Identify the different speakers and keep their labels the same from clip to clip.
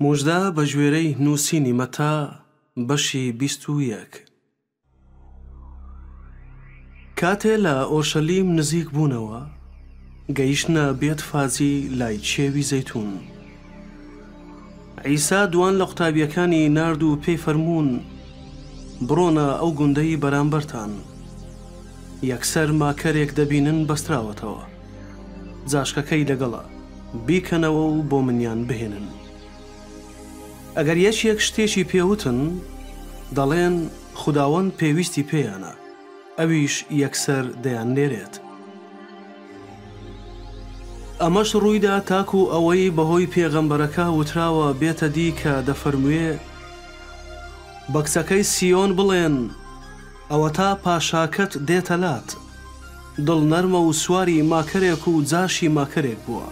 Speaker 1: موژدە بە ژوێرەی نووسینی مەتا بەشی 21. کاتێ لە ئۆرشەلیم نزیک بوونەوە گەیشتنە بێتفازی لای چێوی زەیتون. عیسا دوان لە قوتابیەکانی نارد و پێی فەرموون بڕۆنە ئەو گوندەی بەرامبەرتان. یەکسەر ماکەرێک دەبینن بەستراوەتەوە، جاشکەکەی لەگەڵە، بیکەنەوە و بۆ منیان بهێنن. ئەگەر یەکێک شتێکی پێوتن دەڵێن خوداوەند پێویستی پێیانە، ئەویش یەکسەر دەیان لێرێت. ئەمەش ڕوویدا تاکو ئەوەی بەهۆی پێغەمبەرەکە وتراوە بێتە دی کە دەفەرموێ بە کچەکەی سیۆن بڵێن ئەوە تا پاشاکەت دێتە لات، دڵ نەرمە و سواری ماکەرێک و جاشی ماکەرێک بووە.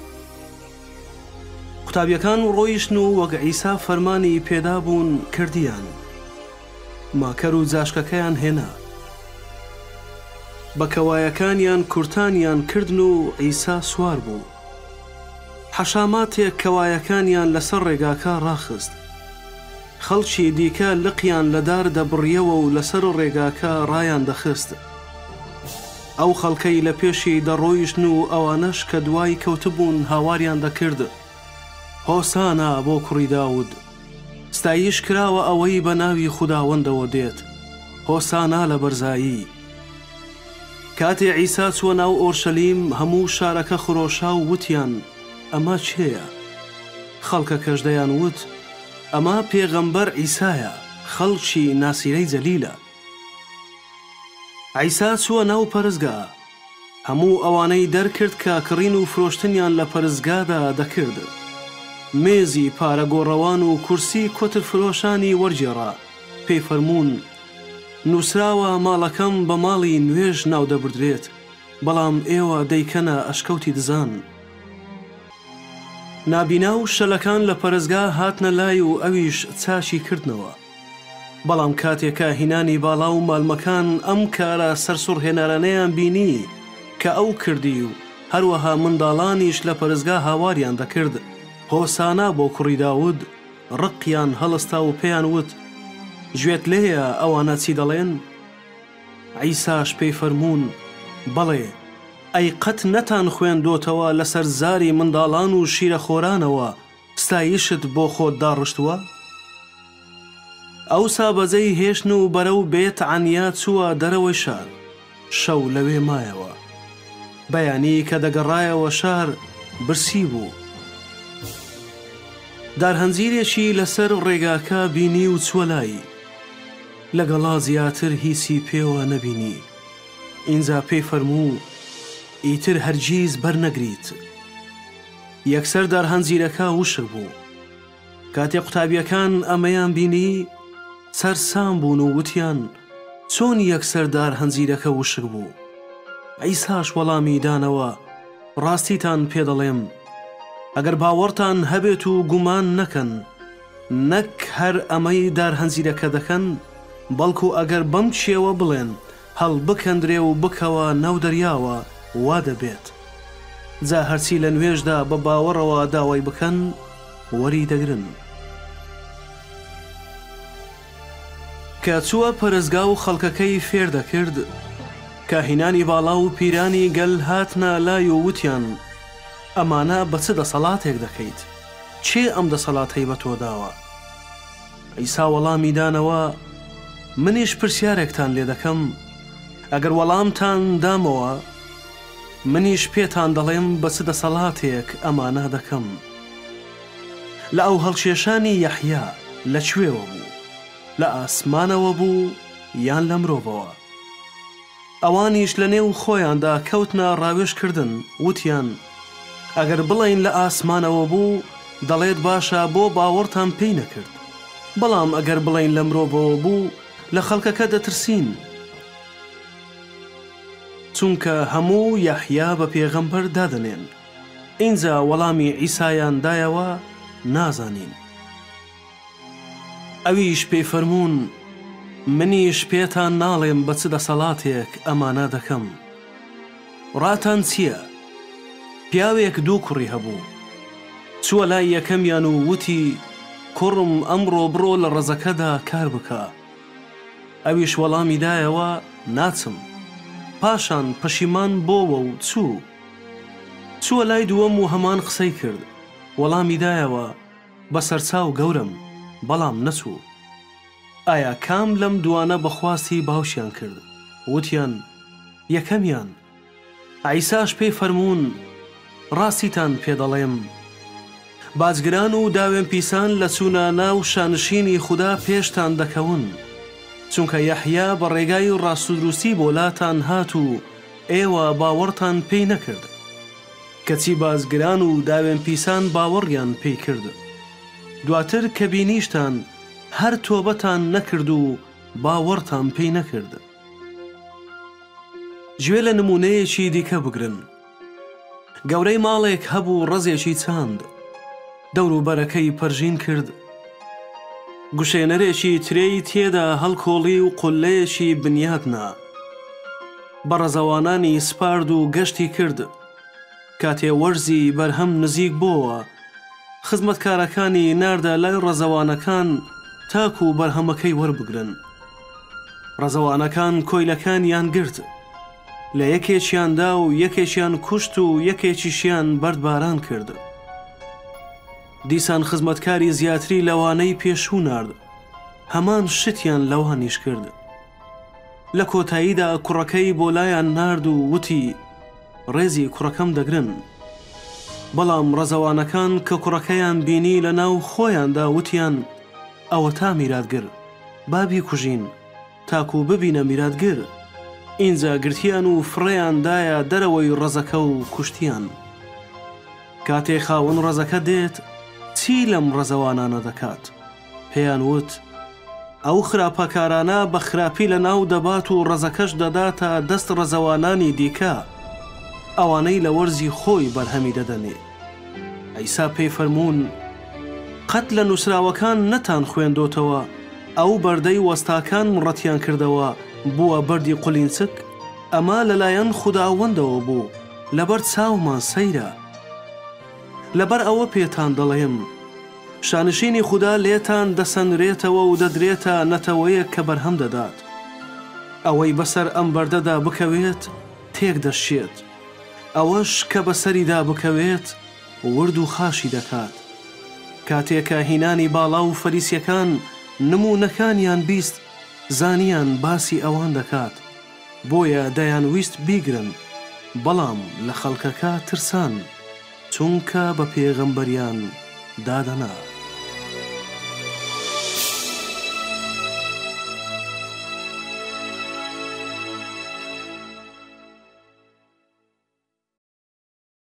Speaker 1: قوتابیەکان ڕۆیشتن و وەک عیسا فەرمانی پێدا بوون کردیان، ماکەر و جاشکەکەیان هێنا، بە کەوایەکانیان کورتانیان کردن و عیسا سوار بوو. حەشاماتێک کەوایەکانیان لەسەر ڕێگاکە ڕاخست، خەڵکی دیکە لقیان لەدار دەبڕیەوە و لەسەر ڕێگاکە ڕایان دەخست. ئەو خەڵکەی لە پێشی دەڕۆیشتن و ئەوانەش کە دوای کەوتبوون هاواریان دەکرد هۆسانە بۆ کوڕی داود، ستایش کراوە ئەوەی بە ناوی خوداوەندەوە دێت، هۆسانە لە بەرزایی. کاتێ عیسا چووە ناو ئۆرشەلیم هەموو شارەکە خڕۆشا و وتیان ئەمە چێیە؟ خەڵکەکەش دەیان وت ئەمە پێغەمبەر عیسایە، خەڵکی ناسیرەی جەلیلە. عیسا چووە ناو پەرزگا، هەموو ئەوانەی دەرکرد کە کڕین و فرۆشتنیان لە پەرزگادا دەکرد. مێزی پارەگۆڕەوان و کورسی کۆتر فرۆشانی وەرجێڕا، پێی فەرموون نووسراوە ماڵەکەم بە ماڵی نوێژ ناو دەبردرێت، بەڵام ئێوە دەیکەنە ئەشکەوتی دزان. نابینا و شەلەکان لە پەرزگا هاتنە لای و ئەویش چاشی کردنەوە. بەڵام کاتێکە هینانی باڵا و مالمەکان ئەم کارە سەرسوڕهێنەرانەیان بینی کە ئەو کردی و هەروەها منداڵانیش لە پەرزگا هاواریان دەکرد هۆسانە بۆ کوڕی داود، ڕقیان هەڵستا و پێیان وت گوێت لێیە ئەوانە چی دەڵێن؟ عیساش پێی فەرموون بەڵێ، ئەی قەت نەتان خوێندۆتەوە لەسەر زاری منداڵان و شیرەخۆرانەوە ستایشت بۆ خۆت داڕشتووە؟ ئەوسا بەجێی هێشتن و بەرەو بێت عنیا چووە دەرەوەی شار، شەو لەوێ مایەوە. بەیانی کە دەگەڕایەوە شار برسی بوو. دارهەنجیرێکی لەسەر ڕێگاکە بینی و چووە لای، لەگەڵا زیاتر هیچی پێوە نەبینی. ئینجا پێی فەرموو ئیتر هەرگیز بەرنەگریت. یەکسەر دارهەنجیرەکە وشک بوو. کاتێ قوتابیەکان ئەمەیان بینی سەرسام بوون و وتیان چۆن یەکسەر دارهەنجیرەکە وشک بوو؟ عیساش وەڵامی دانەوە ڕاستیتان پێ دەڵێم، ئەگەر باوەڕتان هەبێت و گومان نەکەن، نەک هەر ئەمەی دارهەنجیرەکە دەکەن، بەڵکو ئەگەر بەم چێوە بڵێن هەڵ بکەندرێ و بکەوە ناو دەریاوە وا دەبێت. جا هەرچی لە نوێژدا بە باوەڕەوە داوای بکەن وەری دەگرن. کە چووە پەرزگا و خەڵکەکەی فێر دەکرد، کاهینانی باڵا و پیرانی گەل هاتنە لای و وتیان ئەمانە بە چ دەسەڵاتێک دەکەیت؟ چێ ئەم دەسەڵاتەی بە تۆ داوە؟ عیسا وەڵامی دانەوە منیش پرسیارێکتان لێ دەکەم، ئەگەر وەڵامتان دامەوە منیش پێتان دەڵێم بە چ دەسەڵاتێک ئەمانە دەکەم. لە ئەو هەڵکێشانی یەحیا لەکوێوە بوو؟ لە ئاسمانەوە بوو یان لە مرۆڤەوە؟ ئەوانیش لە نێو خۆیاندا کەوتنە ڕاوێژکردن، وتیان ئەگەر بڵین لە ئاسمانەوە بوو دەڵێت باشە بۆ باوەڕتان پێی نەکرد، بەڵام ئەگەر بڵین لە مرۆڤەوە بوو لە خەڵکەکە دەترسین، چونکە هەموو یەحیا بە پێغەمبەر دادەنێن. ئینجا وەڵامی عیسایان دایەوە نازانین. ئەویش پێی فەرموون منیش پێتان ناڵێم بە چ دەسەڵاتێک ئەمانە دەکەم. ڕاتان چییە؟ پیاوێک دوو کوڕی هەبوو، چووە لای یەکەمیان و وتی کوڕم ئەمڕۆ بڕۆ لە ڕەزەکەدا کار بکە. ئەویش وەڵامی دایەوە ناچم. پاشان پەشیمان بۆوە و چووە لای دووەم و هەمان قسەی کرد. وەڵامی دایەوە بەسەرچاو گەورم، بەڵام نەچوو. ئایا کام لەم دوانە بەخواستی باوشیان کرد؟ وتیان یەکەمیان. عیساش پێی فەرموون ڕاستیتان پێدەڵێم، بازگران و داوێن پیسان لە چوونە ناو شانشینی خوددا پێشتان دەکەون، چونکە یەحیا بە ڕێگای ڕاستودروستی بۆلاتان هات و ئێوە باوەڕتان پێی نەکرد. کەچی بازگران و داوێن پیسان باوەڕیان پێی کرد. دواتر کە بینیشتان هەر تۆبەتان نەکرد و باوەڕتان پێی نەکرد. گوێ لە نمونەیەکی دیکە بگرن. گەورەی ماڵێک هەبوو ڕەزێکی چاند. دەور و بەرەکەی پەرژین کرد. گوشێنەرێکی ترێی تێدا هەڵکۆڵی و قولەیەکی بنیادنا. بە ڕەزەوانانی سپارد و گەشتی کرد. کاتێ وەرزی بەرهەم نزیک بۆوە، خزمەتکارەکانی ناردە لای ڕەزەوانەکان تاکو و بەرهەمەکەی وەربگرن. ڕەزەوانەکان کۆیلەکانیان گرت، لە یەکێکیاندا و یەکێکیان کوشت و یەکێکیشیان بەردباران کرد. دیسان خزمەتکاری زیاتری لەوانەی پێشوو نارد، هەمان شتیان لەوانیش کرد. لە کۆتاییدا کوڕەکەی بۆ لایان نارد و وتی ڕێزی کوڕەکەم دەگرن. بەڵام ڕەزەوانەکان کە کوڕەکەیان بینی لە ناو خۆیاندا وتیان ئەوە تا میراتگر، بابی کوژین تاکو ببینە میراتگر. ئینجا گرتیان و فڕێیاندایە دەرەوەی ڕەزەکە و کوشتیان. کاتێ خاوەن ڕەزەکە دێت چی لەم ڕەزەوانانە دەکات؟ پێیان وت ئەو خراپەکارانە بە خراپی لە ناو دەبات و ڕەزەکەش دەداتە دەست ڕەزەوانانی دیکە، ئەوانەی لە وەرزی خۆی بەرهەمی دەدەنێ. عیسا پێی فەرموون قەت لە نووسراوەکان نەتان خوێندۆتەوە ئەو بەردەی وەستاکان مڕەتیان کردەوە بووە بەردی قولینچک؟ ئەمە لەلایەن خوداوەندەوە بوو، لەبەر چاومان سەیرە. لەبەر ئەوە پێتان دەڵێم شانشینی خوددا لێتان دەسەنرێتەوە و دەدرێتە نەتەوەیەک کە بەرهەم دەدات. ئەوەی بەسەر ئەم بەردەدا بکەوێت تێک دەشێت، ئەوەش کە بەسەریدا بکەوێت ورد و خاشی دەکات. کاتێکە هینانی باڵا و فەریسیەکان نمونەکانیان بیست، زانیان باسی ئەوان دەکات، بۆیە دەیانویست بیگرن، بەڵام لە خەڵکەکە ترسان، چونکە بە پێغەمبەریان دادەنا.